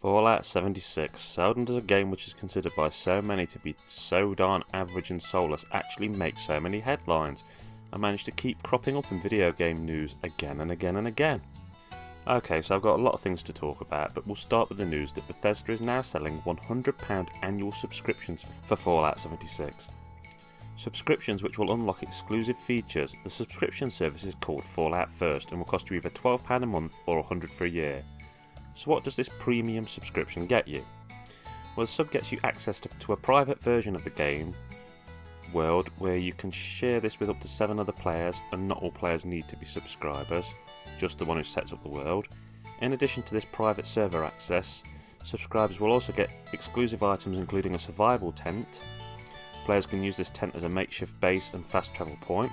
Fallout 76, seldom does a game which is considered by so many to be so darn average and soulless actually make so many headlines, and manage to keep cropping up in video game news again and again and again. Okay, so I've got a lot of things to talk about, but we'll start with the news that Bethesda is now selling £100 annual subscriptions for Fallout 76. Subscriptions which will unlock exclusive features. The subscription service is called Fallout First and will cost you either £12 a month or £100 for a year. So what does this premium subscription get you? Well, the sub gets you access to a private version of the game world where you can share this with up to 7 other players, and not all players need to be subscribers, just the one who sets up the world. In addition to this private server access, subscribers will also get exclusive items including a survival tent. Players can use this tent as a makeshift base and fast travel point.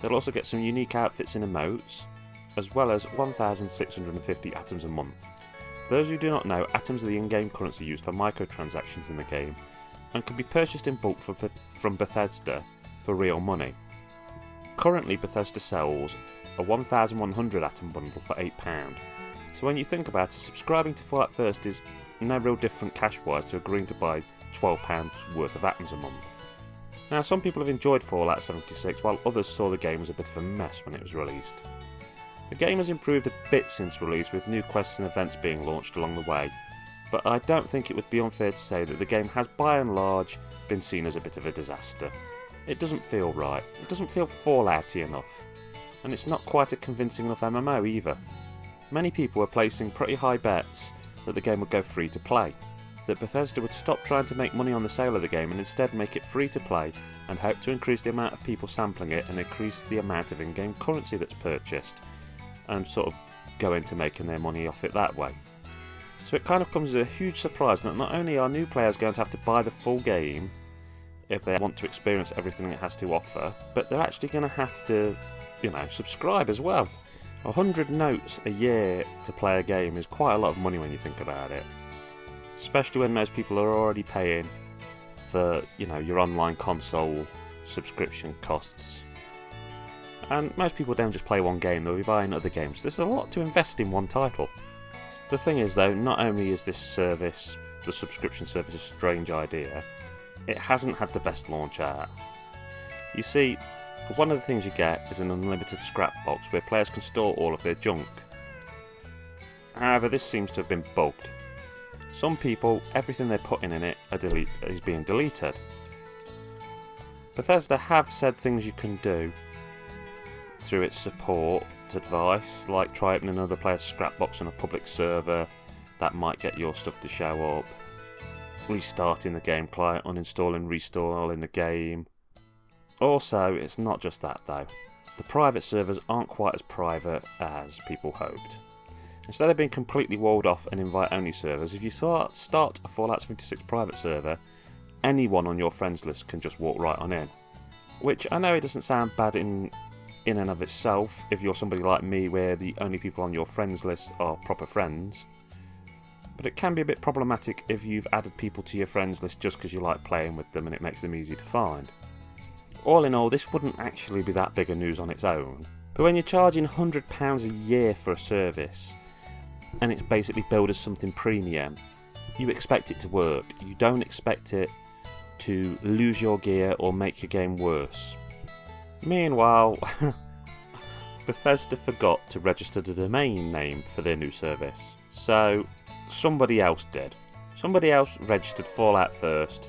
They'll also get some unique outfits and emotes, as well as 1,650 atoms a month. For those who do not know, atoms are the in-game currency used for microtransactions in the game, and can be purchased in bulk from Bethesda for real money. Currently, Bethesda sells a 1,100 atom bundle for £8. So when you think about it, subscribing to Fallout First is no real different cash-wise to agreeing to buy £12 worth of atoms a month. Now, some people have enjoyed Fallout 76, while others saw the game as a bit of a mess when it was released. The game has improved a bit since release, with new quests and events being launched along the way, but I don't think it would be unfair to say that the game has by and large been seen as a bit of a disaster. It doesn't feel right, it doesn't feel Fallout-y enough, and it's not quite a convincing enough MMO either. Many people were placing pretty high bets that the game would go free to play, that Bethesda would stop trying to make money on the sale of the game and instead make it free to play, and hope to increase the amount of people sampling it and increase the amount of in-game currency that's purchased, and sort of go into making their money off it that way. So it kind of comes as a huge surprise that not only are new players going to have to buy the full game if they want to experience everything it has to offer, but they're actually going to have to, subscribe as well. 100 notes a year to play a game is quite a lot of money when you think about it. Especially when most people are already paying for, your online console subscription costs. And most people don't just play one game, they'll be buying other games. There's a lot to invest in one title. The thing is though, not only is this service, the subscription service, a strange idea, it hasn't had the best launch out. You see, one of the things you get is an unlimited scrap box where players can store all of their junk. However, this seems to have been bugged. Some people, everything they're putting in it is being deleted. Bethesda have said things you can do through its support advice, like try opening another player's scrap box on a public server, that might get your stuff to show up, restarting the game client, uninstalling, reinstalling the game. Also, it's not just that though. The private servers aren't quite as private as people hoped. Instead of being completely walled off and invite-only servers, if you start a Fallout 76 private server, anyone on your friends list can just walk right on in. Which I know it doesn't sound bad in and of itself if you're somebody like me where the only people on your friends list are proper friends, but it can be a bit problematic if you've added people to your friends list just because you like playing with them and it makes them easy to find. All in all, this wouldn't actually be that big a news on its own, but when you're charging £100 a year for a service and it's basically billed as something premium, you expect it to work. You don't expect it to lose your gear or make your game worse. Meanwhile, Bethesda forgot to register the domain name for their new service, so somebody else did. Somebody else registered Fallout First,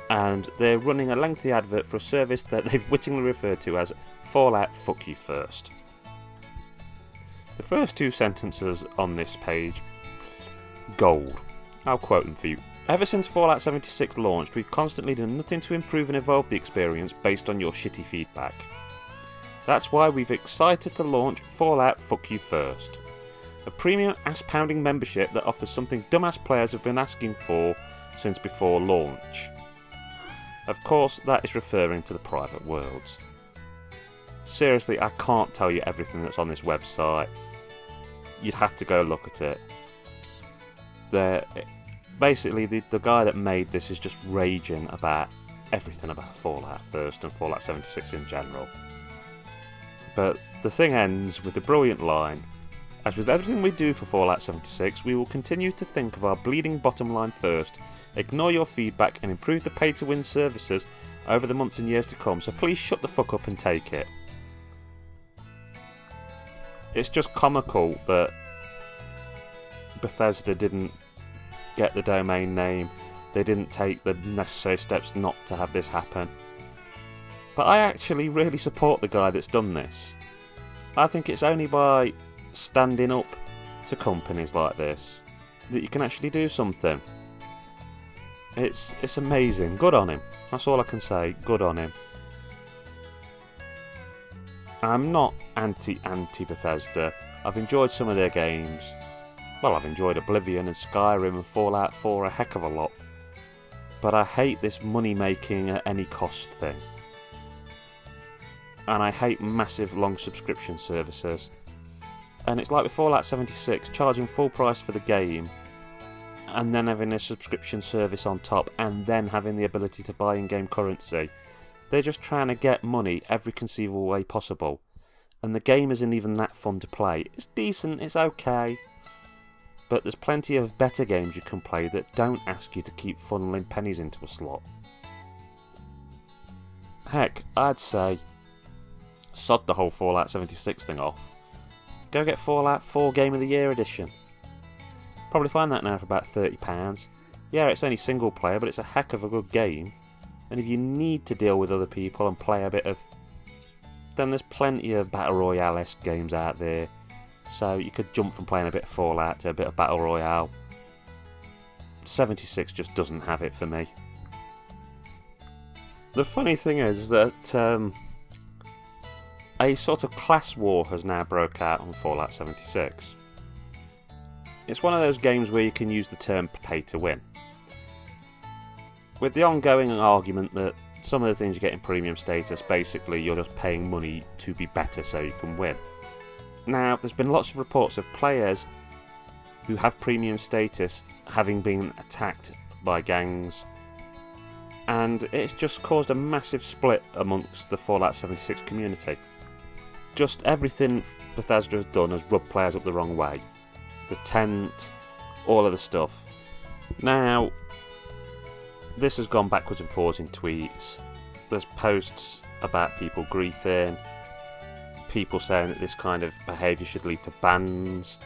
and they're running a lengthy advert for a service that they've wittingly referred to as Fallout Fuck You First. The first two sentences on this page, gold. I'll quote them for you. Ever since Fallout 76 launched, we've constantly done nothing to improve and evolve the experience based on your shitty feedback. That's why we've excited to launch Fallout Fuck You First, a premium ass-pounding membership that offers something dumbass players have been asking for since before launch. Of course, that is referring to the private worlds. Seriously, I can't tell you everything that's on this website. You'd have to go look at it. Basically, the guy that made this is just raging about everything about Fallout First and Fallout 76 in general. But the thing ends with the brilliant line, As with everything we do for Fallout 76, we will continue to think of our bleeding bottom line first, ignore your feedback and improve the pay-to-win services over the months and years to come, so please shut the fuck up and take it. It's just comical that Bethesda didn't get the domain name, they didn't take the necessary steps not to have this happen. But I actually really support the guy that's done this. I think it's only by standing up to companies like this that you can actually do something. It's amazing. Good on him. That's all I can say. Good on him. I'm not anti Bethesda. I've enjoyed some of their games. Well, I've enjoyed Oblivion and Skyrim and Fallout 4 a heck of a lot. But I hate this money making at any cost thing. And I hate massive long subscription services. And it's like with Fallout 76, charging full price for the game and then having a subscription service on top and then having the ability to buy in-game currency. They're just trying to get money every conceivable way possible. And the game isn't even that fun to play. It's decent, it's okay. But there's plenty of better games you can play that don't ask you to keep funneling pennies into a slot. Heck, I'd say sod the whole Fallout 76 thing off. Go get Fallout 4 Game of the Year edition. Probably find that now for about £30. Yeah, it's only single player, but it's a heck of a good game. And if you need to deal with other people and play a bit of... then there's plenty of Battle Royale-esque games out there. So you could jump from playing a bit of Fallout to a bit of Battle Royale. 76 just doesn't have it for me. The funny thing is that a sort of class war has now broke out on Fallout 76. It's one of those games where you can use the term pay to win. With the ongoing argument that some of the things you get in premium status, basically you're just paying money to be better so you can win. Now, there's been lots of reports of players who have premium status having been attacked by gangs, and it's just caused a massive split amongst the Fallout 76 community. Just everything Bethesda has done has rubbed players up the wrong way. The tent, all of the stuff. Now, this has gone backwards and forwards in tweets. There's posts about people griefing, people saying that this kind of behaviour should lead to bans.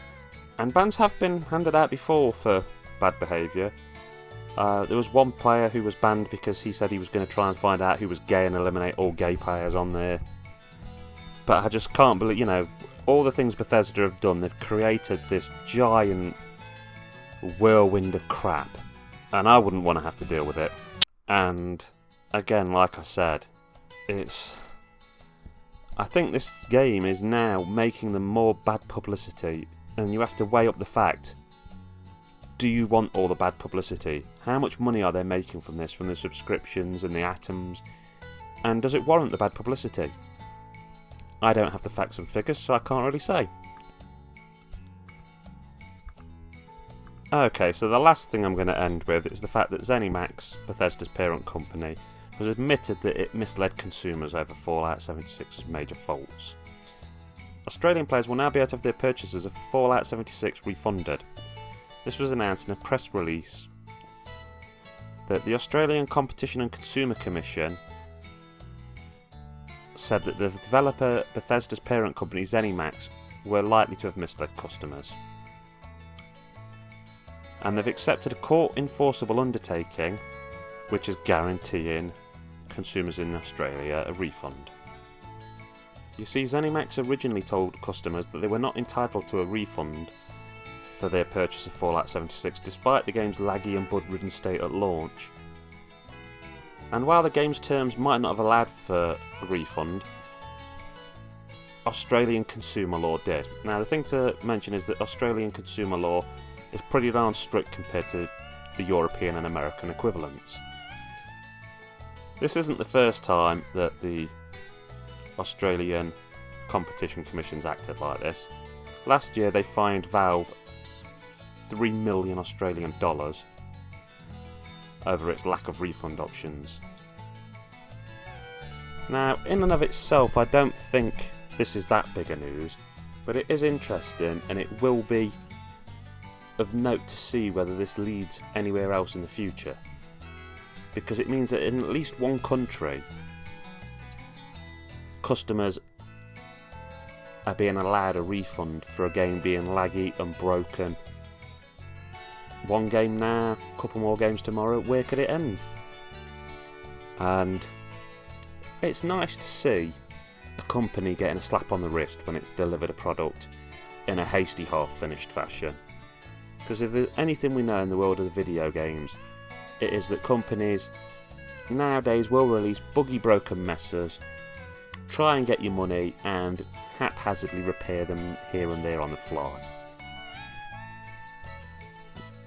And bans have been handed out before for bad behaviour. There was one player who was banned because he said he was going to try and find out who was gay and eliminate all gay players on there. But I just can't believe, you know, all the things Bethesda have done, they've created this giant whirlwind of crap. And I wouldn't want to have to deal with it. And again, like I said, I think this game is now making them more bad publicity. And you have to weigh up the fact, do you want all the bad publicity? How much money are they making from this, from the subscriptions and the atoms? And does it warrant the bad publicity? I don't have the facts and figures, so I can't really say. Okay, so the last thing I'm going to end with is the fact that ZeniMax, Bethesda's parent company, has admitted that it misled consumers over Fallout 76's major faults. Australian players will now be able to have their purchases of Fallout 76 refunded. This was announced in a press release that the Australian Competition and Consumer Commission said that the developer Bethesda's parent company ZeniMax were likely to have misled customers. And they've accepted a court enforceable undertaking which is guaranteeing consumers in Australia a refund. You see, ZeniMax originally told customers that they were not entitled to a refund for their purchase of Fallout 76 despite the game's laggy and bug-ridden state at launch. And while the game's terms might not have allowed for a refund, Australian consumer law did. Now the thing to mention is that Australian consumer law is pretty darn strict compared to the European and American equivalents. This isn't the first time that the Australian Competition Commission's acted like this. Last year they fined Valve $3 million Australian dollars over its lack of refund options. Now, in and of itself, I don't think this is that big a news, But it is interesting, and it will be of note to see whether this leads anywhere else in the future. Because it means that in at least one country, customers are being allowed a refund for a game being laggy and broken. One game now, a couple more games tomorrow, where could it end? And it's nice to see a company getting a slap on the wrist when it's delivered a product in a hasty, half-finished fashion. Because if there's anything we know in the world of the video games, it is that companies nowadays will release buggy, broken messes, try and get your money, and haphazardly repair them here and there on the fly.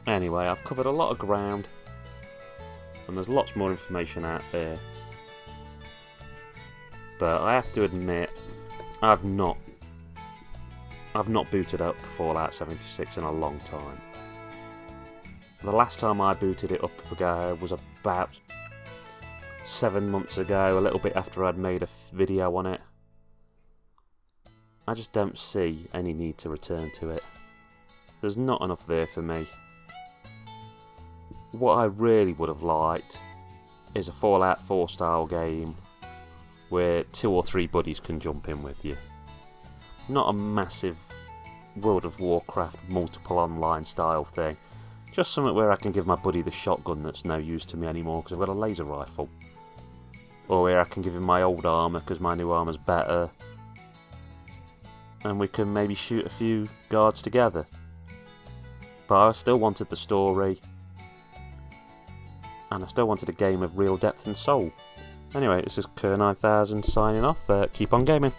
Anyway, I've covered a lot of ground, and there's lots more information out there. But I have to admit, I've not booted up Fallout 76 in a long time. The last time I booted it up ago was about 7 months ago, a little bit after I'd made a video on it. I just don't see any need to return to it. There's not enough there for me. What I really would have liked is a Fallout 4 style game where 2 or 3 buddies can jump in with you. Not a massive World of Warcraft multiple online style thing. Just something where I can give my buddy the shotgun that's no use to me anymore because I've got a laser rifle. Or where I can give him my old armour because my new armour's better. And we can maybe shoot a few guards together. But I still wanted the story. And I still wanted a game of real depth and soul. Anyway, this is Kerr9000 signing off. Keep on gaming.